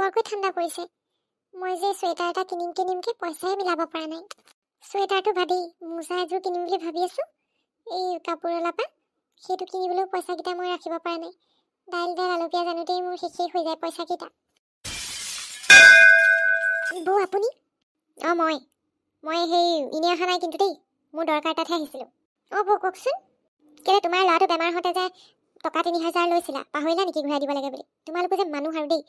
বৰকৈ ঠাণ্ডা পৰিছে। মই যে চুৱেটাৰ এটা কিনিমকে পইচাই মিলাব পৰা নাই। চুৱেটাৰটো বাদেই মোজা এযোৰ কিনিম বুলি ভাবি আছো এই কাপোৰৱালাৰ পৰা। সেইটো কিনিবলৈও পইচাকেইটা মই ৰাখিব পৰা নাই। দাইল আলু পিঁয়াজ আনোতেই মোৰ শেষেই হৈ যায় পইচাকেইটা। বৌ আপুনি? মই সেই এনেই অহা নাই কিন্তু দেই, মোৰ দৰকাৰ এটাতহে আহিছিলোঁ। বৌ কওকচোন। কেলে তোমাৰ ল'ৰাটো বেমাৰ হওঁতে যে টকা ৩,০০০ লৈছিলা, পাহৰিলা নেকি ঘূৰাই দিব লাগে বুলি? তোমালোকে যে মানুহ আৰু দেই,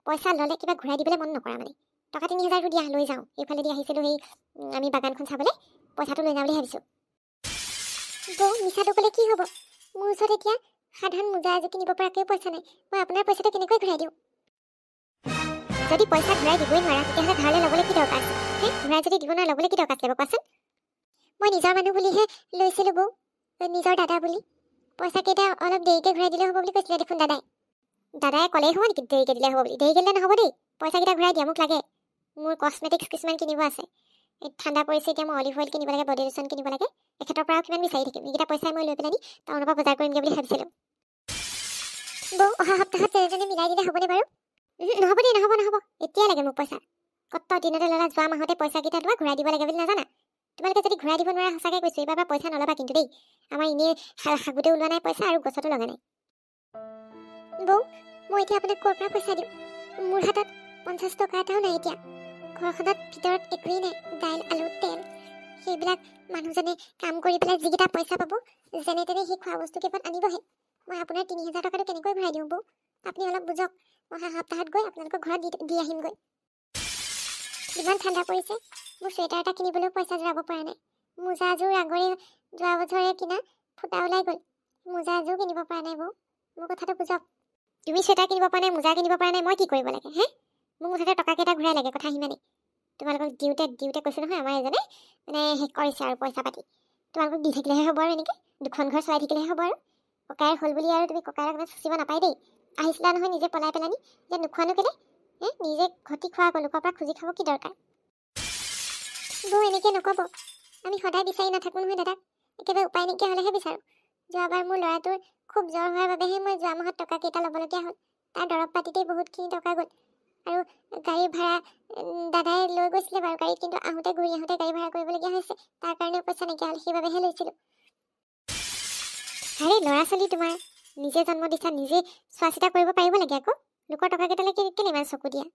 পইচা ল'লে কিবা ঘূৰাই দিবলৈ মন নকৰা মানে। টকা ৩,০০০টো দিয়া, লৈ যাওঁ। এইফালেদি আহিছিলোঁ সেই আমি বাগানখন চাবলৈ, পইচাটো লৈ যাওঁ বুলি ভাবিছোঁ। বৌ মিছাটো ক'লে কি হ'ব? মোৰ ওচৰত এতিয়া সাধাৰণ মোজা এযোৰ কিনিব পৰাকৈ পইচা নাই। মই আপোনাৰ পইচাটো কেনেকৈ ঘূৰাই দিওঁ? যদি পইচা ঘূৰাই দিবই নোৱাৰা তেতিয়াহ'লে ধাৰলৈ ল'বলৈ কি দৰকাৰ আছে? ঘূৰাই যদি দিব নোৱাৰা ল'বলৈ কি দৰকাৰ আছে কোৱাচোন? মই নিজৰ মানুহ বুলিহে লৈছিলোঁ বৌ, নিজৰ দাদা বুলি। পইচাকেইটা অলপ দেৰিকৈ ঘূৰাই দিলে হ'ব বুলি কৈছিলে দেখোন দাদাই ক'লেই হ'ব নেকি দেৰিকৈ দিলে হ'ব বুলি? দেৰিকৈ দিলে নহ'ব দেই, পইচাকেইটা ঘূৰাই দিয়া, মোক লাগে। মোৰ কছমেটিক্স কিছুমান কিনিব আছে। এই ঠাণ্ডা পৰিছে এতিয়া, মই অলিভ অইল কিনিব লাগে, বডি লোচন কিনিব লাগে। এখেতৰ পৰাও কিমান বিচাৰি থাকিম? এইকেইটা পইচাই মই লৈ পেলাই টাউনৰ পৰা বজাৰ কৰিমগৈ বুলি ভাবিছিলোঁ। বৌ অহা সপ্তাহত যেনে মিলাই দিলে হ'বনে বাৰু? নহ'ব দেই, নহ'ব। এতিয়াই লাগে মোক পইচা। কত দিনতে ল'লা, যোৱা মাহতে পইচাকেইটা তোমাক ঘূৰাই দিব লাগে বুলি নাজানা? তোমালোকে যদি ঘূৰাই দিব নোৱাৰা সঁচাকৈ কৈছোঁ, এইবাৰ পইচা নল'বা কিন্তু দেই। আমাৰ এনেই সাগুতে ওলোৱা নাই পইচা আৰু গছতো লগা নাই। বৌ মই এতিয়া আপোনাক ক'ৰ পৰা পইচা দিম? মোৰ হাতত 50 টকা এটাও নাই এতিয়া। ঘৰখনত ভিতৰত একোৱেই নাই, দাইল আলু তেল সেইবিলাক মানুহজনে কাম কৰি পেলাই যিকেইটা পইচা পাব যেনে তেনে সেই খোৱা বস্তু কেইপদ আনিবহে। মই আপোনাৰ ৩,০০০ টকাটো কেনেকৈ ঘূৰাই দিওঁ বৌ? আপুনি অলপ বুজক। মই অহা সপ্তাহত গৈ আপোনালোকৰ ঘৰত দি আহিমগৈ। ইমান ঠাণ্ডা পৰিছে, মোৰ চুৱেটাৰ এটা কিনিবলৈও পইচা জোৰাব পৰা নাই। মোজা এযোৰ আগৰে যোৱা বছৰে কিনা ফুটা ওলাই গ'ল, মোজা এযোৰ কিনিব পৰা নাই বৌ। মোৰ কথাটো বুজক। তুমি চুৱেটাৰ কিনিব পৰা নাই, মোজা কিনিব পৰা নাই, মই কি কৰিব লাগে? মোক মুঠতে টকাকেইটা ঘূৰাই লাগে, কথা সিমানেই। তোমালোকক দিওঁতে কৈছোঁ নহয়, আমাৰ এজনে মানে শেষ কৰিছে আৰু পইচা পাতি। তোমালোকক দি থাকিলেহে হ'ব আৰু এনেকৈ দুখন ঘৰ চলাই থাকিলেহে হ'ব আৰু। ককাইৰ হ'ল বুলি আৰু তুমি ককাইৰ অকণমান চুচিব নাপায় দেই। আহিছিলা নহয় নিজে পলাই পেলানি, যে নোখোৱানো কেলে? নিজে ঘটি খোৱা আকৌ লোকৰ পৰা খুজি খাব কি দৰকাৰ? বৌ এনেকৈ নক'ব। আমি সদায় বিচাৰি নাথাকোঁ নহয় দাদাক, একেবাৰে উপায় নাইকিয়া হ'লেহে বিচাৰোঁ। যোৱাবাৰ মোৰ ল'ৰাটোৰ খুব জ্বৰ হোৱাৰ বাবেহে মই যোৱা মাহত টকাকেইটা ল'বলগীয়া হ'ল। তাৰ দৰৱ পাতিতেই বহুতখিনি টকা গ'ল। আৰু গাড়ী ভাড়া দাদাই লৈ গৈছিলে বাৰু গাড়ীত, কিন্তু ঘূৰি আহোঁতে গাড়ী ভাড়া কৰিবলগীয়া হৈছে। তাৰ কাৰণেও পইচা নাইকিয়া হ'ল, সেইবাবেহে লৈছিলোঁ। আৰে ল'ৰা ছোৱালী তোমাৰ, নিজে জন্ম দিছা, নিজে চোৱা চিতা কৰিব পাৰিব লাগে আকৌ। লোকৰ টকাকেইটালৈ কেলে ইমান চকু দিয়া?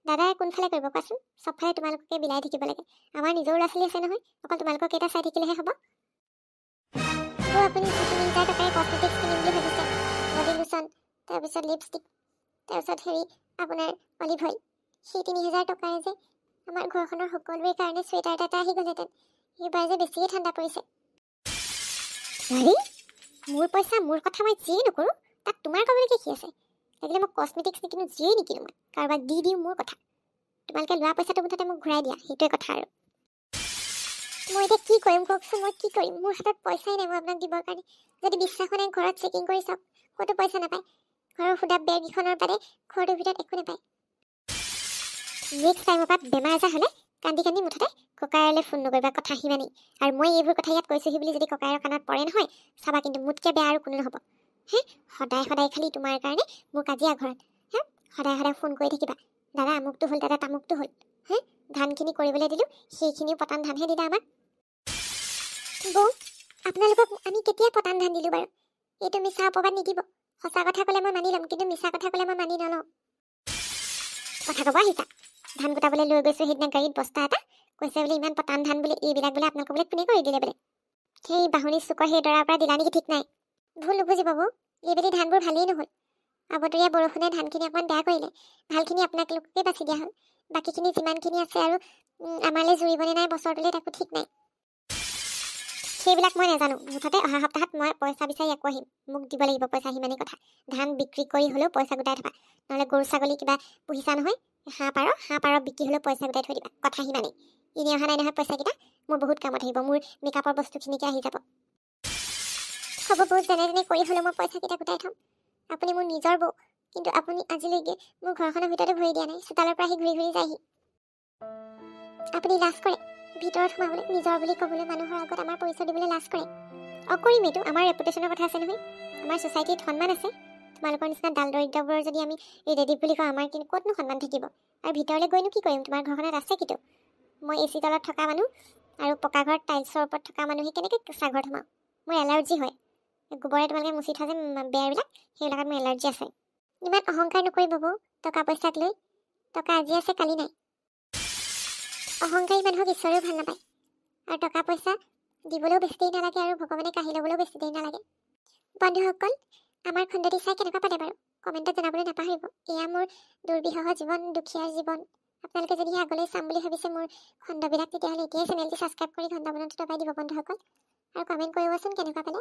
দাদাই কোনফালে কৰিব কোৱাচোন? চবফালে তোমালোককে বিলাই থাকিব লাগে। আমাৰ নিজৰ ল'ৰা ছোৱালী আছে নহয়, অকল তোমালোকৰ কেইটা চাই থাকিলেহে হ'ব। আপুনি ৩,০০০ টকাৰে কছমেটিক্স কিনিম বুলি ভাবিছে, বডি লোচন, তাৰপিছত লিপষ্টিক, তাৰপিছত আপোনাৰ অলিভ অইল। সেই ৩,০০০ টকাৰে যে আমাৰ ঘৰখনৰ সকলোৰে কাৰণে চুৱেটাৰ এটা আহি গ'লহেঁতেন। এইবাৰ যে বেছিয়ে ঠাণ্ডা পৰিছে। মোৰ পইচা, মোৰ কথা, মই যিয়ে নকৰোঁ তাক তোমাৰ ক'বলৈকে কি আছে? লাগিলে মই কছমেটিক্স নিকিনো, যিয়েই নিকিনো, মই কাৰোবাক দি দিওঁ, মোৰ কথা। তোমালোকে লোৱা পইচাটো মুঠতে মোক ঘূৰাই দিয়া, সেইটোৱে কথা আৰু। মই এতিয়া কি কৰিম কওকচোন? মই কি কৰিম? মোৰ হাতত পইচাই নাই মই আপোনাক দিবৰ কাৰণে। যদি বিশ্বাস নাই ঘৰত চেকিং কৰি চাওক, ক'তো পইচা নাপায়। ঘৰৰ সুদা বেগকেইখনৰ বাদে ঘৰটোৰ ভিতৰত একো নাপায়। নেক্সট টাইমৰ পৰা বেমাৰ আজাৰ হ'লে কান্দি মুঠতে ককাইলৈ ফোন নকৰিবা, কথা সিমানেই। আৰু মই এইবোৰ কথা ইয়াত কৈছোঁহি বুলি যদি ককাইৰ কাণত পৰে নহয়, চাবা কিন্তু মোতকৈ বেয়া আৰু কোনো নহ'ব। সদায় খালি তোমাৰ কাৰণে মোৰ কাজিয়া ঘৰত। সদায় ফোন কৰি থাকিবা, দাদা আমুকটো হ'ল, দাদা তামুকটো হ'ল। ধানখিনি কৰিবলৈ দিলোঁ, সেইখিনিও পতান ধানহে দিলা আমাক। বৌ আপোনালোকক আমি কেতিয়া পতান ধান দিলোঁ বাৰু? এইটো মিছা অপবাদ নিদিব। সঁচা কথা ক'লে মই মানি ল'ম, কিন্তু মিছা কথা ক'লে মই মানি নলওঁ। কথা ক'ব আহিছা? ধান গোটাবলৈ লৈ গৈছোঁ সেইদিনা গাড়ীত বস্তা এটা, কৈছে বোলে ইমান পতান ধান বোলে, এইবিলাক বোলে আপোনালোকক বোলে কোনে কৰি দিলে বোলে? সেই বাঢ়নী চুকৰ সেই দৰাৰ পৰা দিলা নেকি ঠিক নাই। ভুল নুবুজিব বৌ, এইবেলি ধানবোৰ ভালেই নহ'ল। আবতৰীয়া বৰষুণে ধানখিনি অকণমান বেয়া কৰিলে। ভালখিনি আপোনালোককে বাছি দিয়া হ'ল, বাকীখিনি যিমানখিনি আছে আৰু আমালৈ জুৰিবনে নাই বছৰটোলৈ তাকো ঠিক নাই। সেইবিলাক মই নাজানো। মুঠতে অহা সপ্তাহত মই পইচা বিচাৰি আকৌ আহিম, মোক দিব লাগিব পইচা, সিমানেই কথা। ধান বিক্ৰী কৰি হ'লেও পইচা গোটাই থবা, নহ'লে গৰু ছাগলী কিবা পুহিছা নহয়, হাঁহ পাৰ বিক্ৰী হ'লেও পইচা গোটাই থৈ দিবা, কথা সিমানেই। এনেই অহা নাই নহয় পইচাকেইটা, মোৰ বহুত কামত আহিব, মোৰ মেকআপৰ বস্তুখিনিকে আহি যাব। হ'ব বৌ, যেনে তেনে কৰি হ'লেও মই পইচাকেইটা গোটাই থ'ম। আপুনি মোৰ নিজৰ বৌ, কিন্তু আপুনি আজিলৈকে মোৰ ঘৰখনৰ ভিতৰতে ভৰি দিয়া নাই, চোতালৰ পৰা আহি ঘূৰি যায়হি। আপুনি লাজ কৰে ভিতৰত সোমাবলৈ, নিজৰ বুলি ক'বলৈ, মানুহৰ আগত আমাৰ পৰিচয় দিবলৈ লাজ কৰে। কৰিম এইটো, আমাৰ ৰেপুটেশ্যনৰ কথা আছে নহয়, আমাৰ ছ'চাইটিত সন্মান আছে। তোমালোকৰ নিচিনা ডাল দৰিদ্ৰবোৰৰ যদি আমি ৰিলেটিভ বুলি কওঁ, আমাৰ কিন্তু ক'তনো সন্মান থাকিব? আৰু ভিতৰলৈ গৈনো কি কৰিম? তোমাৰ ঘৰখনত আছে কিটো? মই এ চি তলত থকা মানুহ আৰু পকা ঘৰত টাইলছৰ ওপৰত থকা মানুহে কেনেকৈ কেঁচা ঘৰত সোমাওঁ? মোৰ এলাৰ্জি হয়। গোবৰে তোমালোকে মুচি থোৱা যে বেৰবিলাক, সেইবিলাকত মোৰ এলাৰ্জি আছে। ইমান অহংকাৰ নকৰিব বৌ টকা পইচাক লৈ। টকা আজি আছে কালি নাই। অহংকাৰী মানুহক ঈশ্বৰেও ভাল নাপায়। আৰু টকা পইচা দিবলৈও বেছি দেৰি নালাগে, আৰু ভগৱানে কাঢ়ি ল'বলৈও বেছি দেৰি নালাগে। বন্ধুসকল, আমাৰ খণ্ডটি চাই কেনেকুৱা পালে বাৰু? কমেণ্টত জনাবলৈ নাপাহৰিব। এয়া মোৰ দুৰ্বিষহ জীৱন, দুখীয়াৰ জীৱন। আপোনালোকে যদিহে আগলৈ চাম বুলি ভাবিছে মোৰ খণ্ডবিলাক, তেতিয়াহ'লে এতিয়াই চেনেলটো ছাবস্ক্ৰাইব কৰি ঘণ্টা বনটো দবাই দিব বন্ধুসকল। আৰু কমেণ্ট কৰিবচোন কেনেকুৱা পালে।